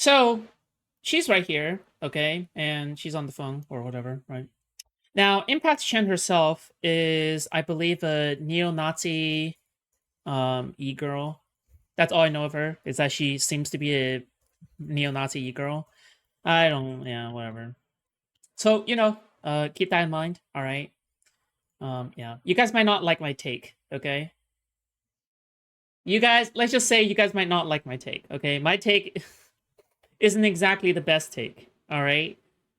So she's right here, okay, and she's on the phone or whatever, right? Now, Empath-Chan herself is, I believe, a neo-Nazi e-girl. That's all I know of her, is that she seems to be a neo-Nazi e-girl. I don't, yeah, whatever. So, keep that in mind, all right? Yeah. You guys might not like my take, okay? You guys, let's just say you guys might not like my take, okay? My take isn't exactly the best take, all right?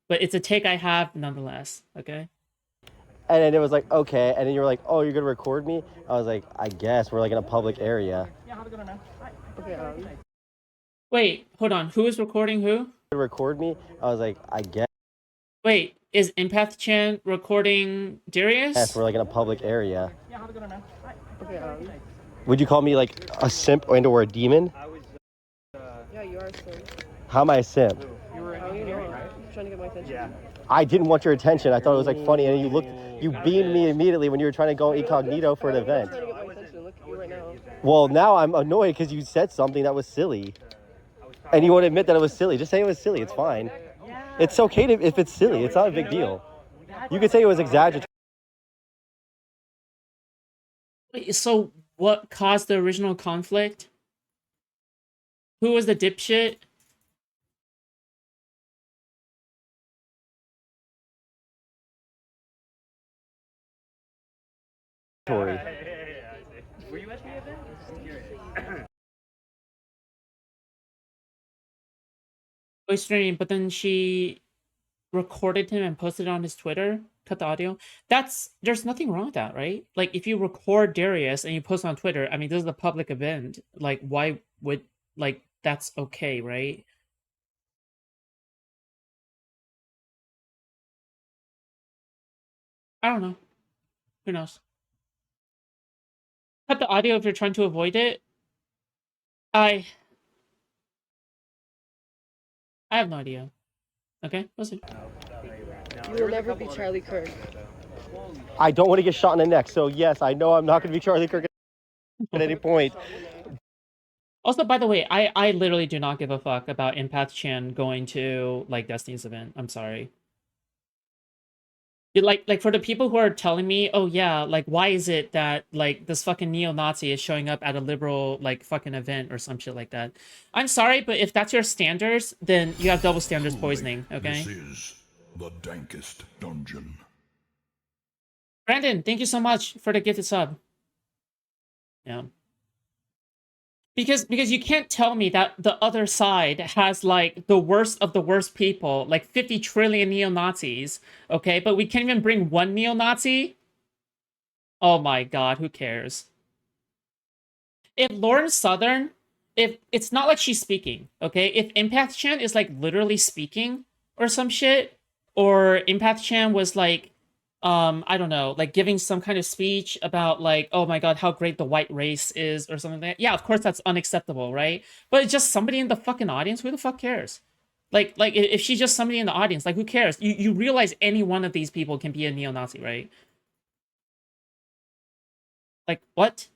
But it's a take I have nonetheless, okay? And then it was like, okay. And then you were like, oh, you're going to record me? I was like, I guess we're like in a public area. Yeah, have a good one, man. Okay, wait, hold on. Who is recording who? Record me? I was like, I guess Wait, is Empath-Chan recording Darius? we're like in a public area. Yeah, have a good one, man. Okay, Would you call me like a simp or a demon? Yeah, you are a simp. How am I a simp? How are you doing? Trying to get my attention. Yeah. I didn't want your attention. I thought it was like funny, and you beamed me immediately when you were trying to go incognito for an event. Trying to get my attention. Look at you right now. Well, now I'm annoyed because you said something that was silly, and you won't admit that it was silly. Just say it was silly. It's fine. It's okay if it's silly. It's not a big deal. You could say it was exaggerated. Wait, so what caused the original conflict? Who was the dipshit? Were you at the event? Stream, but then she recorded him and posted it on his Twitter, cut the audio. There's nothing wrong with that, right? Like, if you record Darius and you post on Twitter, I mean, this is a public event. Like, why would, like, that's okay, right? I don't know. Who knows? Cut the audio if you're trying to avoid it. I have no idea. Okay, we'll see. You will never be Charlie Kirk. I don't want to get shot in the neck, so yes, I know I'm not going to be Charlie Kirk at any point. Also, by the way, I literally do not give a fuck about Empath-Chan going to, like, Destiny's event. I'm sorry. Like for the people who are telling me, oh yeah, like, why is it that, like, this fucking neo-Nazi is showing up at a liberal, like, fucking event or some shit like that? I'm sorry, but if that's your standards, then you have double standards poisoning, okay? This is the dankest dungeon. Brandon, thank you so much for the gifted sub. Yeah. Because you can't tell me that the other side has, like, the worst of the worst people, like 50 trillion neo-Nazis, okay? But we can't even bring one neo-Nazi? Oh my god, who cares? If Lauren Southern, if it's not like she's speaking, okay? If Empath-Chan is, like, literally speaking or some shit, or Empath-Chan was, like, I don't know, like, giving some kind of speech about, like, oh my god, how great the white race is, or something like that. Yeah, of course that's unacceptable, right? But it's just somebody in the fucking audience, who the fuck cares? Like, if she's just somebody in the audience, like, who cares? You realize any one of these people can be a neo-Nazi, right? Like, what?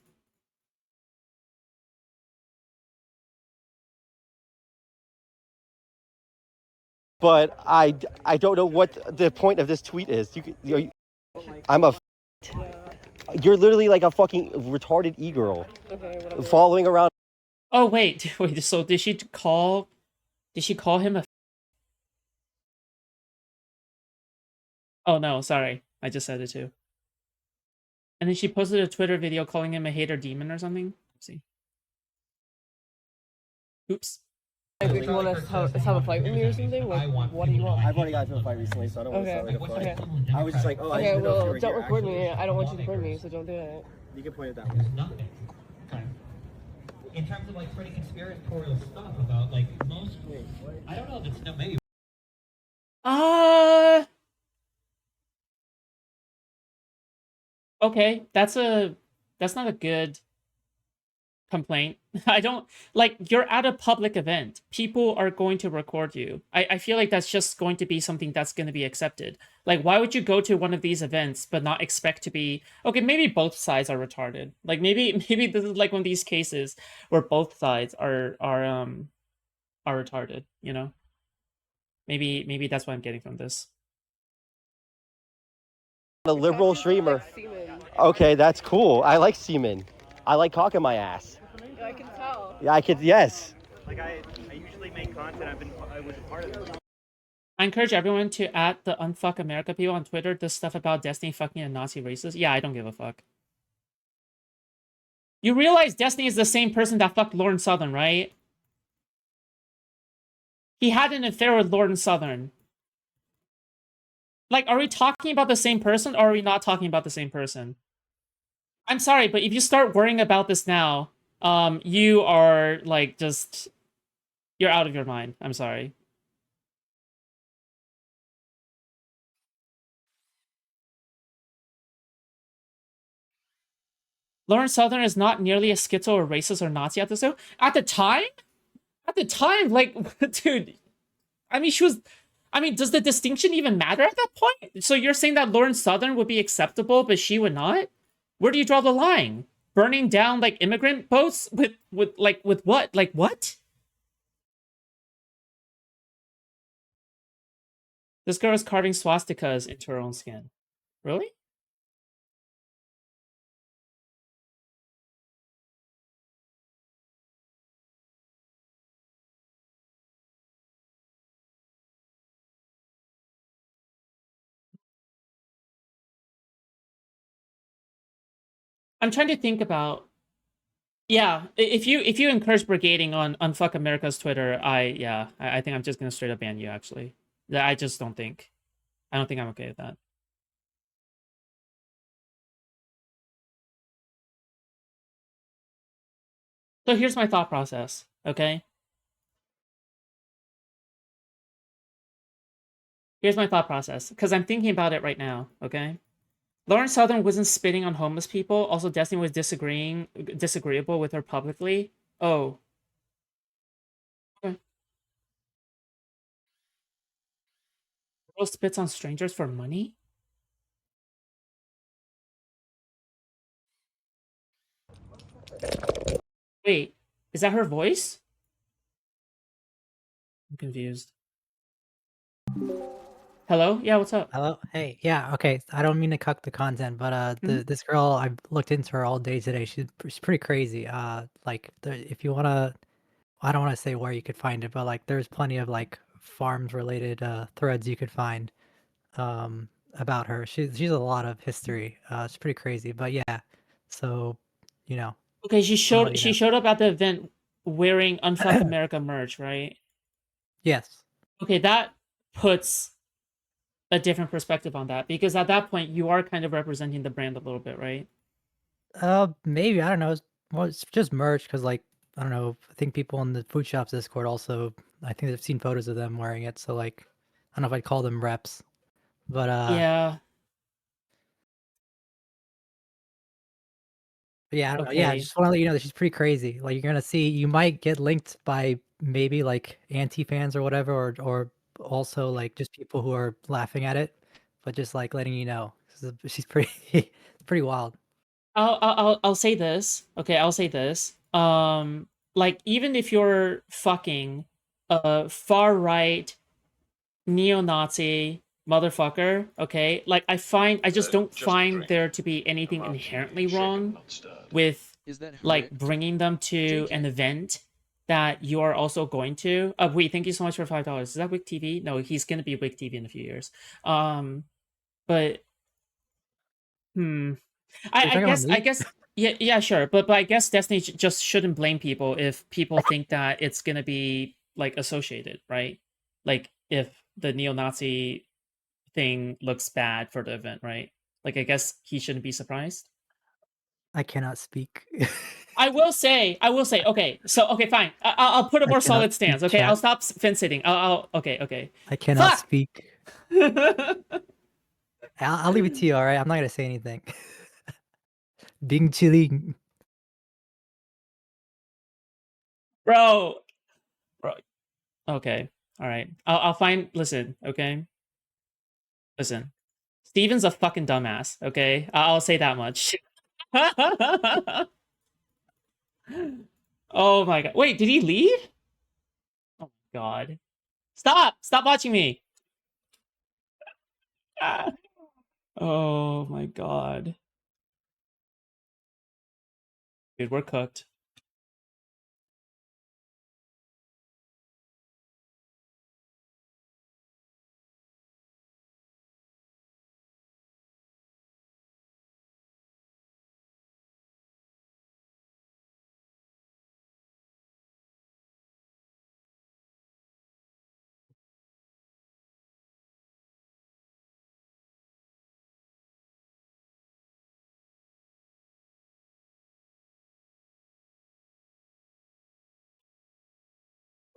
But I don't know what the point of this tweet is. I'm a. You're literally like a fucking retarded e-girl, following around. Oh wait. So did she call him a? Oh no, sorry, I just said it too. And then she posted a Twitter video calling him a hater demon or something. Let's see. Oops. If you want to have a fight with me or something, like, what do you want? I've already got into a fight recently, so I don't want to start like a fight. Okay. I was just like, oh, I Okay, didn't know if you well, were don't here. record me. I don't want you to record me, so don't do it. You can point it that way. Nothing. In terms of, like, pretty conspiratorial stuff about, like, most. I don't know if it's maybe. Okay, that's not a good complaint. I don't, like, you're at a public event. People are going to record you. I feel like that's just going to be something that's going to be accepted. Like, why would you go to one of these events but not expect to be, okay, maybe both sides are retarded. Like, maybe this is like one of these cases where both sides are are retarded, you know? Maybe that's what I'm getting from this. A liberal streamer. Semen. Okay, that's cool. I like semen. I like cock in my ass. I can tell. Yeah, I could. Yes. Like I usually make content. I was a part of it. I encourage everyone to add the Unfuck America people on Twitter, this stuff about Destiny fucking a Nazi racist. Yeah, I don't give a fuck. You realize Destiny is the same person that fucked Lauren Southern, right? He had an affair with Lauren Southern. Like, are we talking about the same person, or are we not talking about the same person? I'm sorry, but if you start worrying about this now, you are, like, just... You're out of your mind. I'm sorry. Lauren Southern is not nearly a schizo or racist or Nazi at the time. At the time? At the time, like, dude, I mean, she was... I mean, does the distinction even matter at that point? So you're saying that Lauren Southern would be acceptable, but she would not? Where do you draw the line? Burning down, like, immigrant boats? With what? Like, what? This girl is carving swastikas into her own skin. Really? I'm trying to think about... Yeah, if you encourage brigading on Fuck America's Twitter, I think I'm just gonna straight up ban you, actually. I just don't think... I don't think I'm okay with that. So here's my thought process, okay? Here's my thought process, because I'm thinking about it right now, okay? Lauren Southern wasn't spitting on homeless people. Also, Destiny was disagreeable with her publicly. Oh. Okay. Girl spits on strangers for money? Wait, is that her voice? I'm confused. Hello? Yeah, what's up? Hello? Hey, yeah, okay. I don't mean to cut the content, but this girl, I've looked into her all day today. She's pretty crazy. Like if you wanna, I don't want to say where you could find it, but like there's plenty of like farms related threads you could find about her. She's a lot of history. It's pretty crazy, but yeah. So, you know, Okay, she I'll let you know. showed up at the event wearing Unfuck America merch, right? Yes. Okay, that puts a different perspective on that, because at that point you are kind of representing the brand a little bit, right? Maybe I don't know. Well, it's just merch because like I don't know. I think people in the Foodshops Discord also. I think they've seen photos of them wearing it. So like, I don't know if I'd call them reps, but Yeah. yeah, I don't know. Yeah, I Okay. just want to let you know that she's pretty crazy. Like you're gonna see, you might get linked by maybe like anti fans or whatever, or also like just people who are laughing at it, but just like letting you know, 'cause she's pretty pretty wild. I'll say this. Okay, I'll say this. Like, even if you're fucking a far right neo-Nazi motherfucker, okay, like I just don't find there to be anything inherently wrong with like bringing them to an event that you are also going to. Wait, thank you so much for $5. Is that Wick TV? No, he's gonna be Wick TV in a few years. But I guess yeah, sure, but I guess Destiny just shouldn't blame people if people think that it's gonna be like associated, right? Like if the neo-Nazi thing looks bad for the event, right? Like I guess he shouldn't be surprised. I cannot speak. I will say, okay, so okay, fine. I'll put a I more cannot solid speak, stance. Okay, chat. I'll stop fence sitting. Okay. I cannot Fuck! speak. I'll leave it to you. All right, I'm not gonna say anything. Bing chilling. Bro. Okay. All right. I'll find. Listen. Okay. Listen. Steven's a fucking dumbass. Okay. I'll say that much. Oh my god. Wait, did he leave? Oh god. Stop watching me. Ah. Oh my god. Dude, we're cooked.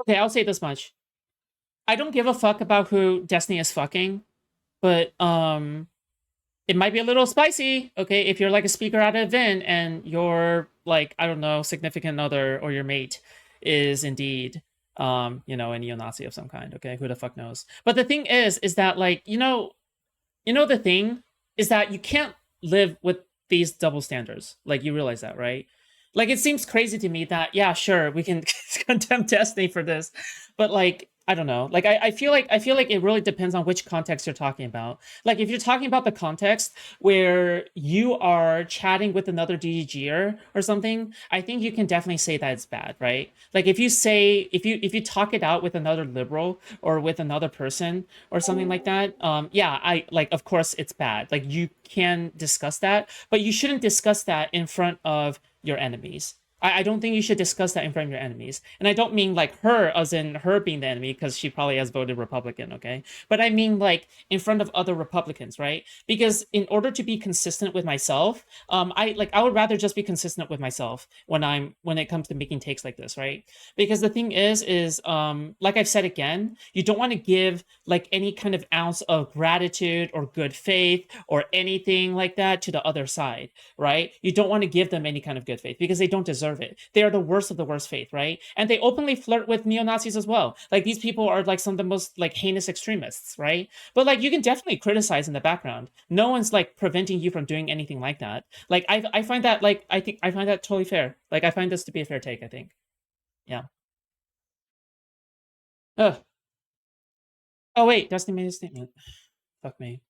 Okay, I'll say this much. I don't give a fuck about who Destiny is fucking, but it might be a little spicy, okay, if you're like a speaker at an event and your like, I don't know, significant other or your mate is indeed you know, a neo-Nazi of some kind, okay? Who the fuck knows? But the thing is that like, you know the thing is that you can't live with these double standards. Like, you realize that, right? Like, it seems crazy to me that, yeah, sure, we can condemn Destiny for this, but like, I don't know. Like, I feel like it really depends on which context you're talking about. Like, if you're talking about the context where you are chatting with another DGer or something, I think you can definitely say that it's bad, right? Like, if you talk it out with another liberal or with another person or something like that, yeah, I like, of course it's bad. Like, you can discuss that, but you shouldn't discuss that in front of your enemies. I don't think you should discuss that in front of your enemies. And I don't mean like her as in her being the enemy, because she probably has voted Republican, okay? But I mean like in front of other Republicans, right? Because in order to be consistent with myself, I would rather just be consistent with myself when it comes to making takes like this, right? Because the thing is like I've said again, you don't want to give like any kind of ounce of gratitude or good faith or anything like that to the other side, right? You don't want to give them any kind of good faith because they don't deserve it. They are the worst of the worst faith, right? And they openly flirt with neo-Nazis as well. Like, these people are like some of the most like heinous extremists, right? But like, you can definitely criticize in the background. No one's like preventing you from doing anything like that. Like, I find that like I find that totally fair. Like, I find this to be a fair take, I think. Yeah. Ugh. Oh wait, Destiny made a statement. Fuck me.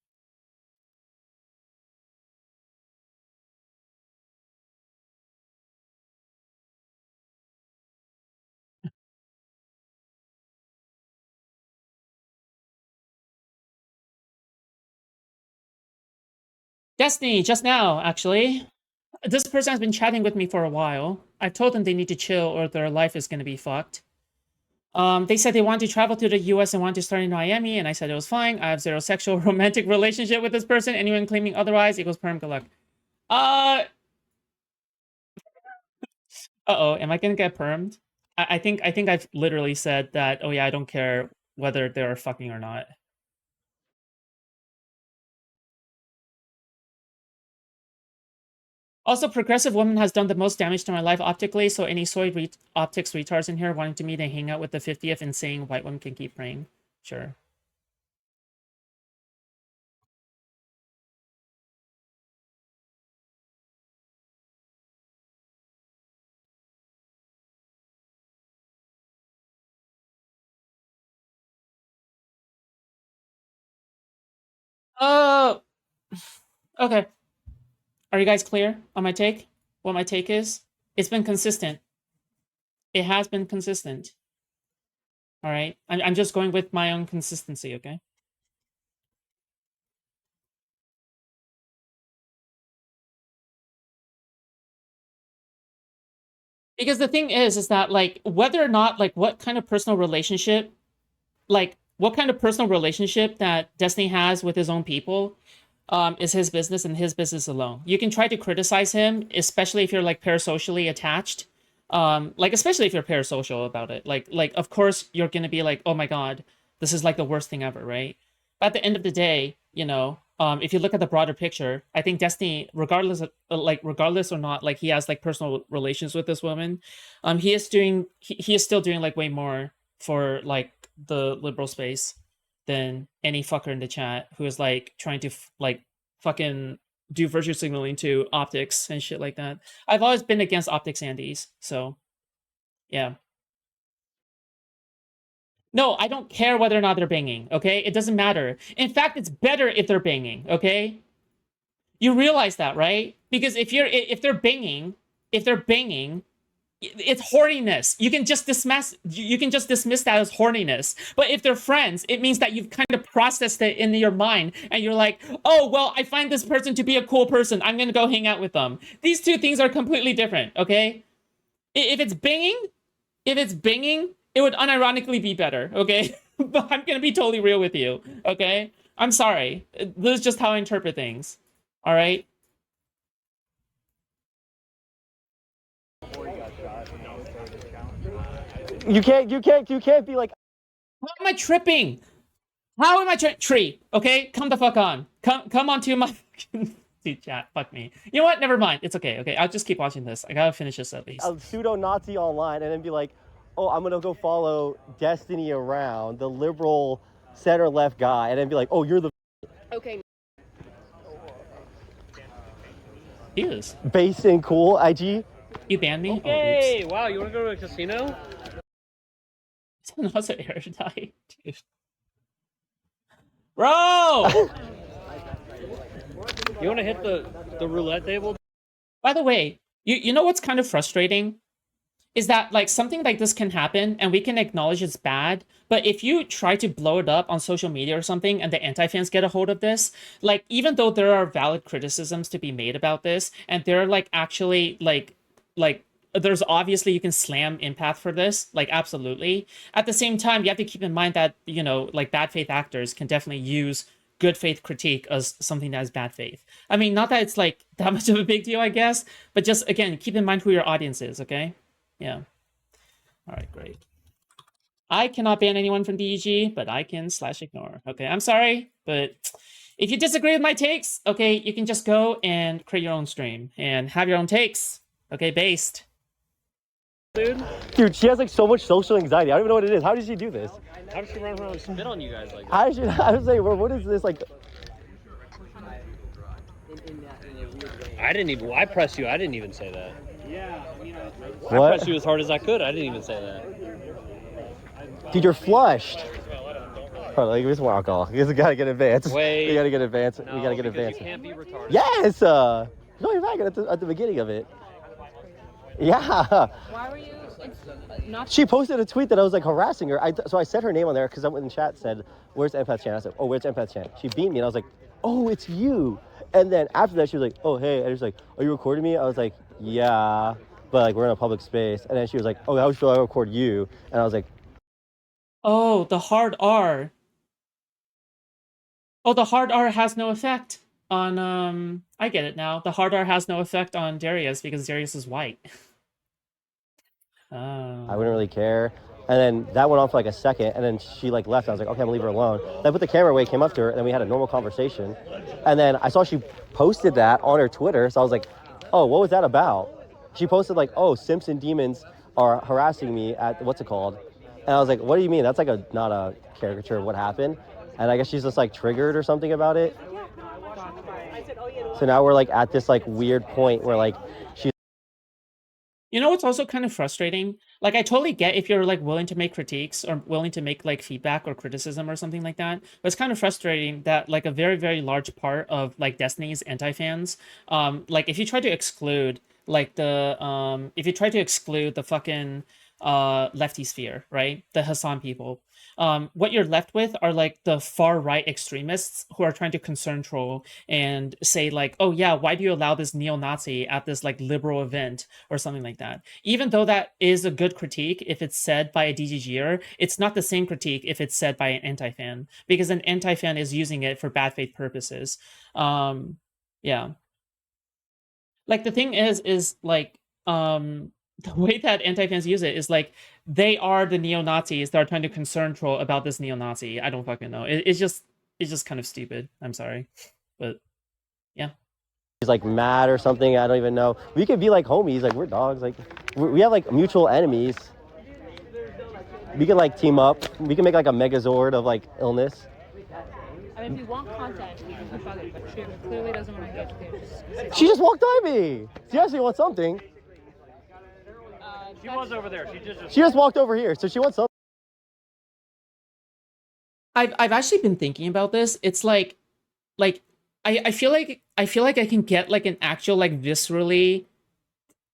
Destiny, just now, actually. This person has been chatting with me for a while. I've told them they need to chill or their life is gonna be fucked. They said they want to travel to the US and want to start in Miami, and I said it was fine. I have zero sexual romantic relationship with this person. Anyone claiming otherwise equals perm, good luck. Uh-oh, am I gonna get permed? I think I've literally said that, oh yeah, I don't care whether they're fucking or not. Also, progressive woman has done the most damage to my life optically, so any soy optics retards in here wanting to meet and hang out with the 50th and saying white women can keep praying. Sure. Oh, okay. Are you guys clear on my take? What my take is? It's been consistent. It has been consistent. All right. I'm just going with my own consistency, okay? Because the thing is that like whether or not like what kind of personal relationship, like what kind of personal relationship that Destiny has with his own people, is his business and his business alone. You can try to criticize him, especially if you're like parasocially attached. Like especially if you're parasocial about it. Like of course you're gonna be like, oh my god, this is like the worst thing ever, right? But at the end of the day, you know, if you look at the broader picture, I think Destiny, regardless of regardless or not, like he has like personal relations with this woman, he is doing he is still doing like way more for like the liberal space than any fucker in the chat who is like trying to like fucking do virtue signaling to optics and shit like that. I've always been against optics Andes, so yeah. No, I don't care whether or not they're banging, okay? It doesn't matter. In fact, it's better if they're banging, okay? You realize that, right? Because if they're banging, it's horniness. You can just dismiss that as horniness. But if they're friends, it means that you've kind of processed it in your mind and you're like, "Oh, well, I find this person to be a cool person. I'm going to go hang out with them." These two things are completely different, okay? If it's banging, it would unironically be better, okay? But I'm going to be totally real with you, okay? I'm sorry. This is just how I interpret things. All right? You can't be like, How am I tripping? How am I tree? Okay, come the fuck on. Come onto my fucking chat. Fuck me. You know what? Never mind. It's okay. Okay, I'll just keep watching this. I gotta finish this at least. a pseudo-Nazi online and then be like, oh, I'm gonna go follow Destiny around, the liberal center-left guy, and then be like, oh, you're the Okay. He is. base and cool IG. You banned me? Hey, wow, you want to go to a casino? Oh, also erudite, dude. Bro! You want to hit the roulette table? By the way, you know what's kind of frustrating? Is that like something like this can happen and we can acknowledge it's bad, but if you try to blow it up on social media or something and the anti-fans get a hold of this, like even though there are valid criticisms to be made about this and they're like actually like there's obviously you can slam Empath for this, like absolutely. At the same time, you have to keep in mind that, you know, like bad faith actors can definitely use good faith critique as something that is bad faith. I mean, not that it's like that much of a big deal, I guess, but just again, keep in mind who your audience is, okay? Yeah. All right, great. I cannot ban anyone from DEG, but I can /ignore. Okay, I'm sorry, but if you disagree with my takes, okay, you can just go and create your own stream and have your own takes. Okay, based. Dude, she has like so much social anxiety. I don't even know what it is. How does she do this? How does she run around and spit on you guys like that? How does she, I was like, well, what is this like? I pressed you. I didn't even say that. I What? pressed you as hard as I could. I didn't even say that. Dude, you're flushed. Hold on, like, there's more alcohol. You gotta get advanced. Wait. We gotta get advanced. No, we gotta get because advanced. you can't be retarded. Yes. No, you're back at the beginning of it. Yeah. Why were you not? She posted a tweet that I was like harassing her. So I said her name on there because I went in chat said, "Where's Empath-Chan?" I said, "Oh, where's Empath-Chan?" She beamed me and I was like, "Oh, it's you." And then after that, she was like, "Oh, hey," and she was like, "Are you recording me?" I was like, "Yeah," but like we're in a public space. And then she was like, "Oh, how should I record you?" And I was like, Oh, the hard R. Oh, the hard R has no effect on, I get it now. The hard R has no effect on Darius because Darius is white. I wouldn't really care. And then that went on for like a second, and then she like left. I was like, okay, I'm gonna leave her alone. Then I put the camera away, came up to her, and then we had a normal conversation. And then I saw she posted that on her Twitter, so I was like, oh, what was that about? She posted like, oh, Simpson demons are harassing me at what's it called? And I was like, what do you mean? That's like not a caricature of what happened. And I guess she's just like triggered or something about it. So now we're like at this like weird point where like she's. You know what's also kind of frustrating? Like, I totally get if you're like willing to make critiques or willing to make like feedback or criticism or something like that. But it's kind of frustrating that like a very, very large part of like Destiny's anti-fans, like if you try to exclude like the fucking lefty sphere, right? The Hassan people. What you're left with are like the far right extremists who are trying to concern troll and say like, oh yeah, why do you allow this neo-Nazi at this like liberal event or something like that? Even though that is a good critique if it's said by a DGGer, it's not the same critique if it's said by an anti-fan, because an anti-fan is using it for bad faith purposes. Yeah. Like the thing is like, the way that anti-fans use it is like they are the neo-Nazis that are trying to concern troll about this neo-Nazi. I don't fucking know. It's just kind of stupid. I'm sorry, but yeah. She's like mad or something. I don't even know. We could be like homies. Like we're dogs. Like we have like mutual enemies. We can like team up. We can make like a Megazord of like illness. I mean, if you want content, you can push on it, but she clearly doesn't want to get to. She just walked by me. She actually wants something. She was over there. She just She just walked over here, so she wants something. I've actually been thinking about this. It's like I feel like I can get like an actual like viscerally,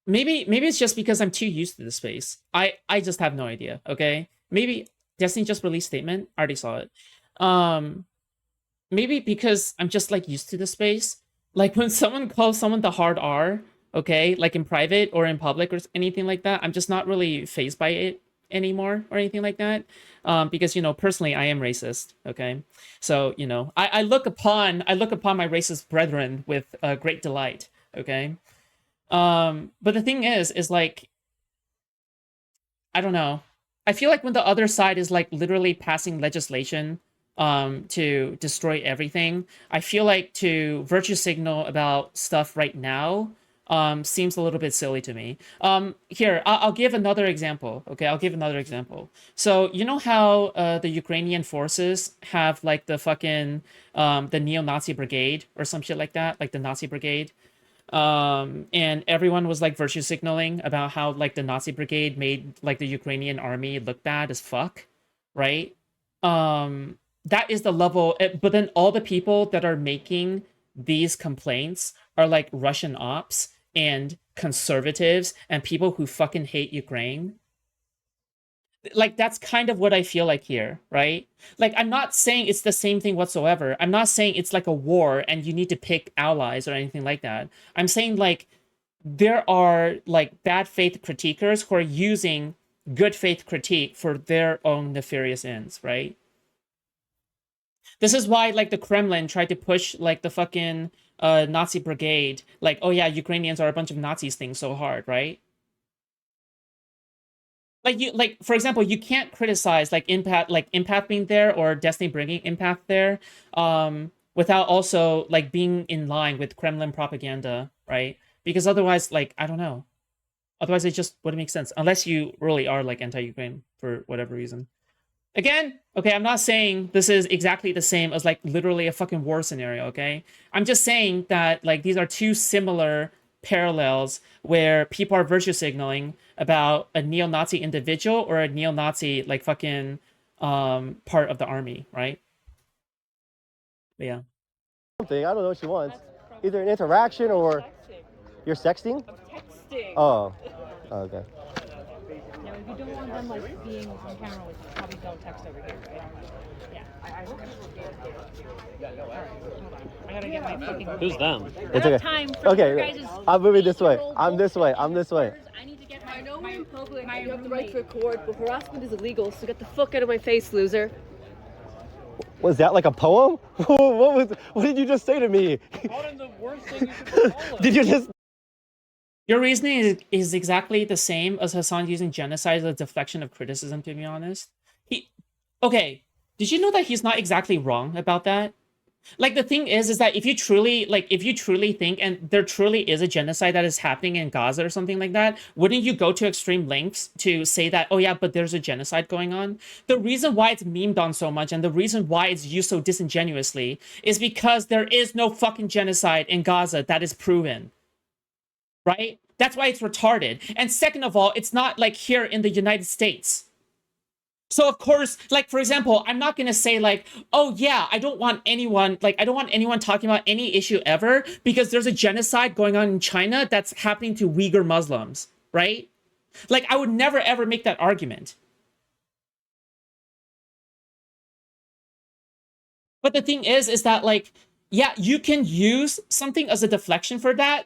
maybe it's just because I'm too used to the space. I just have no idea, okay? Maybe Destiny just released statement. I already saw it. Um maybe because I'm just like used to the space. Like when someone calls someone the hard R, okay, like in private or in public or anything like that, I'm just not really fazed by it anymore or anything like that. Because personally, I am racist. Okay, so I look upon my racist brethren with great delight. Okay, but the thing is like I don't know. I feel like when the other side is like literally passing legislation to destroy everything, I feel like to virtue signal about stuff right now seems a little bit silly to me. Here, I'll give another example. Okay, I'll give another example. So you know how the Ukrainian forces have like the fucking the neo-Nazi brigade or some shit like that, like the Nazi brigade, and everyone was like virtue signaling about how like the Nazi brigade made like the Ukrainian army look bad as fuck, right? That is the level, but then all the people that are making these complaints are like Russian ops and conservatives and people who fucking hate Ukraine. Like that's kind of what I feel like here, right? Like I'm not saying it's the same thing whatsoever. I'm not saying it's like a war and you need to pick allies or anything like that. I'm saying like there are like bad faith critiquers who are using good faith critique for their own nefarious ends, right? This is why like the Kremlin tried to push like the fucking Nazi brigade, like, oh yeah, Ukrainians are a bunch of Nazis thing so hard, right? Like for example, you can't criticize like Empath being there or Destiny bringing Empath there without also like being in line with Kremlin propaganda, right? Because otherwise, like, I don't know. Otherwise it just wouldn't make sense unless you really are like anti-Ukraine for whatever reason. Again, okay, I'm not saying this is exactly the same as like literally a fucking war scenario, okay? I'm just saying that like these are two similar parallels where people are virtue signaling about a neo-Nazi individual or a neo-Nazi like fucking part of the army, right? But yeah. Something. I don't know what she wants. Either an interaction or you're sexting. Texting. Oh. Oh, okay. Now, if you don't want them like being on camera with you, probably don't text over here, right? Yeah. Alright, hold on. I gotta get my fucking. Who's them? It's okay. Time for Okay, I'm moving this way. I'm this way. I'm this way. I need to get I know we're in public. my You have the right to roommate. record, but harassment is illegal. So get the fuck out of my face, loser. Was that like a poem? What did you just say to me? The worst thing you could call it. Did you just? Your reasoning is exactly the same as Hassan using genocide as a deflection of criticism, to be honest. Okay, did you know that he's not exactly wrong about that? Like the thing is that if you truly think and there truly is a genocide that is happening in Gaza or something like that, wouldn't you go to extreme lengths to say that, oh yeah, but there's a genocide going on? The reason why it's memed on so much and the reason why it's used so disingenuously is because there is no fucking genocide in Gaza that is proven. Right? That's why it's retarded. And second of all, it's not like here in the United States. So of course, like for example, I'm not gonna say like, oh yeah, I don't want anyone talking about any issue ever because there's a genocide going on in China that's happening to Uyghur Muslims, right? Like I would never ever make that argument. But the thing is that like, yeah, you can use something as a deflection for that,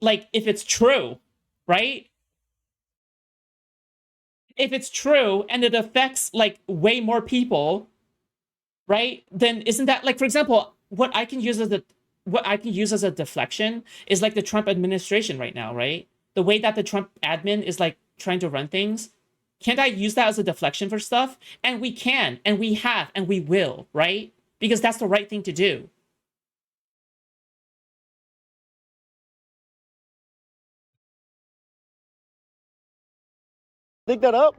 like if it's true, right? If it's true and it affects like way more people, right? Then isn't that like, for example, what I can use as a deflection is like the Trump administration right now, right? The way that the Trump admin is like trying to run things. Can't I use that as a deflection for stuff? And we can, and we have, and we will, right? Because that's the right thing to do. Dig that up.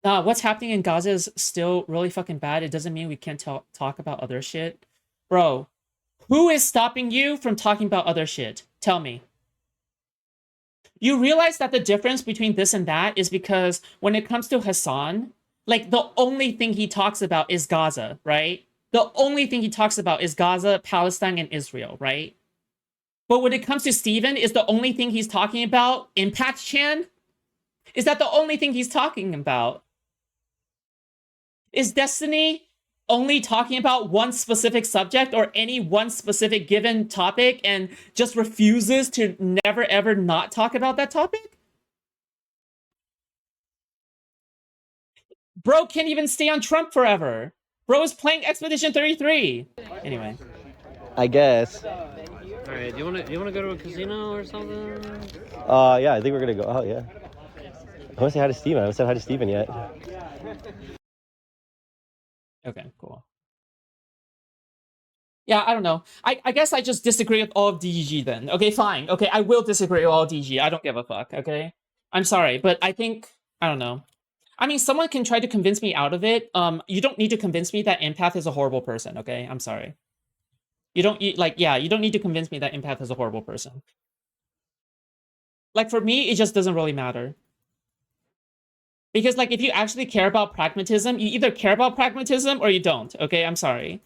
What's happening in Gaza is still really fucking bad. It doesn't mean we can't talk about other shit. Bro, who is stopping you from talking about other shit? Tell me. You realize that the difference between this and that is because when it comes to Hassan, like the only thing he talks about is Gaza, right? The only thing he talks about is Gaza, Palestine, and Israel, right? But when it comes to Steven, is the only thing he's talking about Empath-Chan? Is that the only thing he's talking about? Is Destiny only talking about one specific subject or any one specific given topic and just refuses to never ever not talk about that topic? Bro can't even stay on Trump forever. Bro is playing Expedition 33. Anyway. I guess. All right, do you wanna go to a casino or something? Yeah, I think we're gonna go. Oh yeah. I want to say hi to Steven. I haven't said hi to Steven yet. Okay, cool. Yeah, I don't know. I guess I just disagree with all of DGG then. Okay, fine. Okay, I will disagree with all of DG. I don't give a fuck, okay? I'm sorry, but I think, I don't know. I mean, someone can try to convince me out of it. You don't need to convince me that Empath is a horrible person, okay? I'm sorry. You don't, you don't need to convince me that Empath is a horrible person. Like, for me, it just doesn't really matter. Because, like, if you actually care about pragmatism, you either care about pragmatism or you don't, okay? I'm sorry.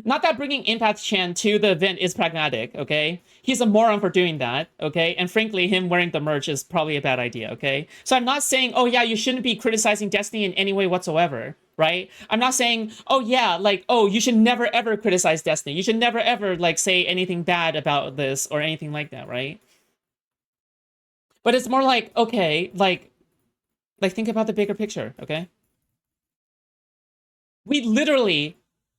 Not that bringing Empath-Chan to the event is pragmatic, okay? He's a moron for doing that, okay? And frankly, him wearing the merch is probably a bad idea, okay? So I'm not saying, oh yeah, you shouldn't be criticizing Destiny in any way whatsoever, right? I'm not saying, oh yeah, like, oh, you should never ever criticize Destiny. You should never ever, like, say anything bad about this or anything like that, right? But it's more like, okay, like think about the bigger picture, okay? We literally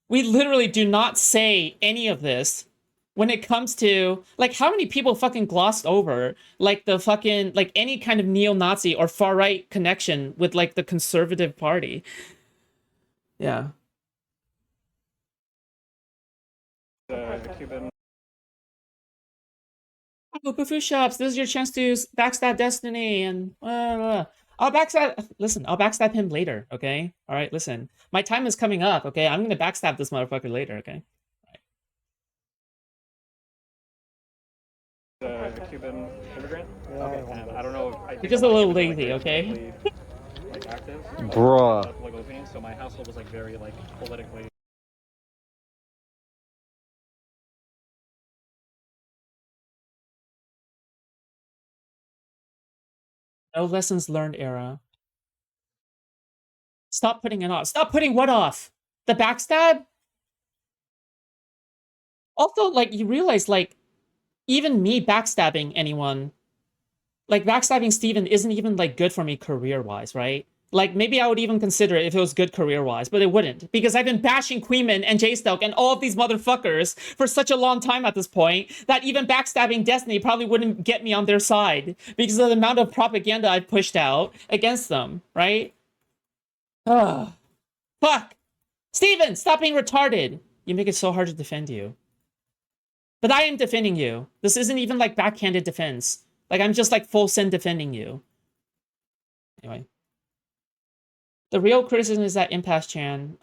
do not say any of this when it comes to, like, how many people fucking glossed over, like, the fucking, like, any kind of neo-Nazi or far-right connection with, like, the conservative party. Yeah. Oh, Foodshops, this is your chance to backstab Destiny, and I'll backstab. Listen, I'll backstab him later. Okay, all right. Listen, my time is coming up. Okay, I'm gonna backstab this motherfucker later. Okay. Cuban immigrant. Okay, and I don't know. I think You're just a little lazy. Okay. like active. Bruh. Political opinions. So my household was like very like politically. No lessons learned era. Stop putting it off. Stop putting what off? The backstab? Also, like, you realize, like, even me backstabbing anyone, like, backstabbing Steven isn't even, like, good for me career-wise, right? Like, maybe I would even consider it if it was good career-wise, but it wouldn't. Because I've been bashing Queeman and J-Stelk and all of these motherfuckers for such a long time at this point that even backstabbing Destiny probably wouldn't get me on their side because of the amount of propaganda I've pushed out against them, right? Ugh. Fuck! Steven, stop being retarded! You make it so hard to defend you. But I am defending you. This isn't even like backhanded defense. Like, I'm just like full send defending you. Anyway. The real criticism is that Empath-Chan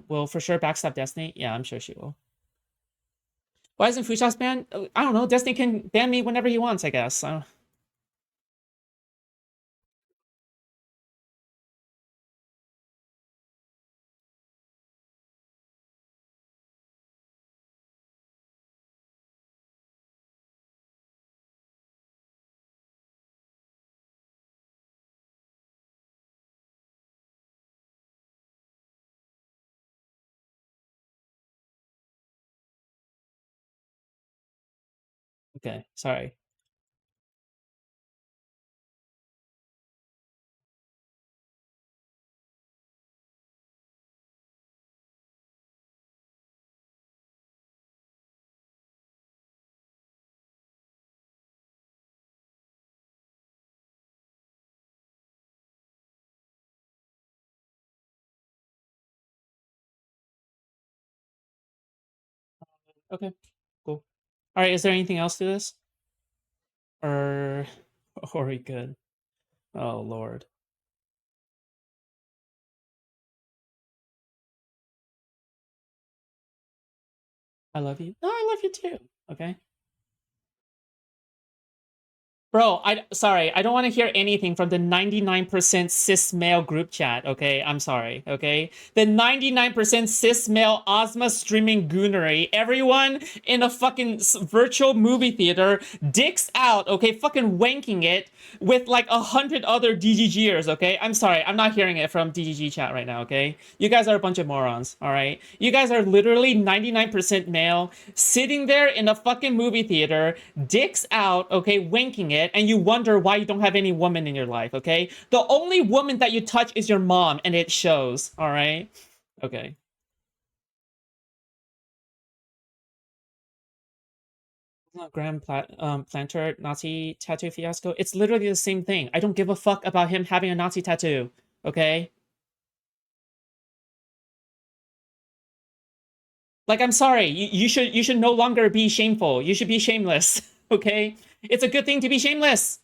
will for sure backstab Destiny. Yeah, I'm sure she will. Why isn't Foodshops banned? I don't know. Destiny can ban me whenever he wants, I guess. Okay, sorry. Okay, cool. All right, is there anything else to this? Or are we good? Oh, Lord. I love you. No, I love you too. Okay. Bro, sorry, I don't want to hear anything from the 99% cis male group chat, okay? I'm sorry, okay? The 99% cis male Ozma streaming goonery, everyone in a fucking virtual movie theater, dicks out, okay? Fucking wanking it with like 100 other DGGers, okay? I'm sorry, I'm not hearing it from DGG chat right now, okay? You guys are a bunch of morons, alright? You guys are literally 99% male, sitting there in a fucking movie theater, dicks out, okay, wanking it, and you wonder why you don't have any woman in your life, okay? The only woman that you touch is your mom, and it shows, alright? Okay. Graham Planter Nazi tattoo fiasco. It's literally the same thing. I don't give a fuck about him having a Nazi tattoo, okay? Like, I'm sorry, you should no longer be shameful. You should be shameless, okay? It's a good thing to be shameless.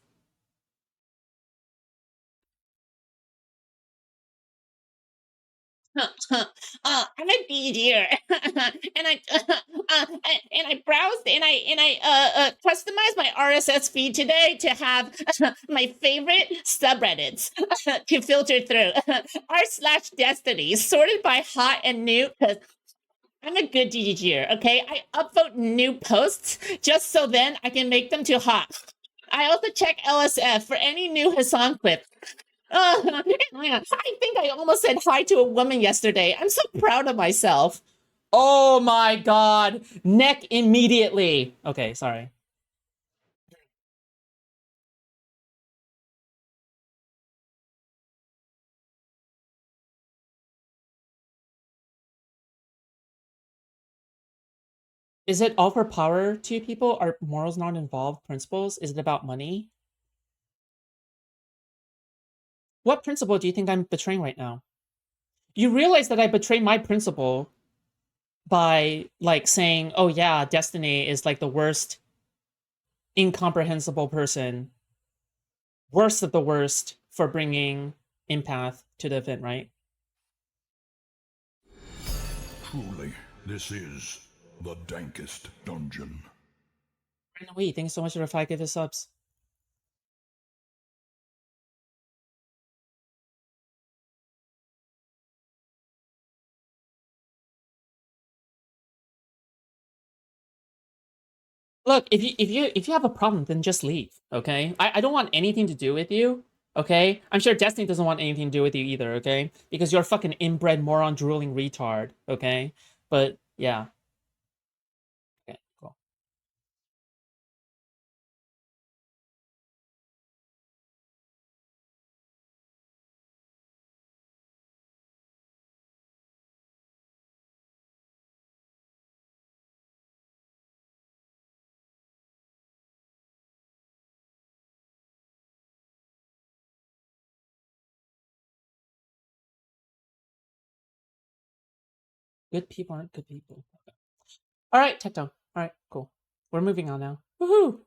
I'm a BDer, and I browsed and I customized my RSS feed today to have my favorite subreddits to filter through r/destiny sorted by hot and new because I'm a good DGGer, okay? I upvote new posts just so then I can make them too hot. I also check LSF for any new Hassan clips. I think I almost said hi to a woman yesterday. I'm so proud of myself. Oh my god. Neck immediately. Okay, sorry. Is it all for power to people? Are morals not involved? Principles? Is it about money? What principle do you think I'm betraying right now? You realize that I betray my principle by, like, saying, oh yeah, Destiny is, like, the worst incomprehensible person. Worst of the worst for bringing Empath to the event, right? Truly, this is the dankest dungeon. Brandon Wee, thanks so much for the 5 gifted subs. Look, if you have a problem, then just leave, okay? I don't want anything to do with you, okay? I'm sure Destiny doesn't want anything to do with you either, okay? Because you're a fucking inbred moron drooling retard, okay? But yeah. Okay, cool. Good people aren't good people. Okay. All right, Tecto. All right, cool. We're moving on now. Woohoo!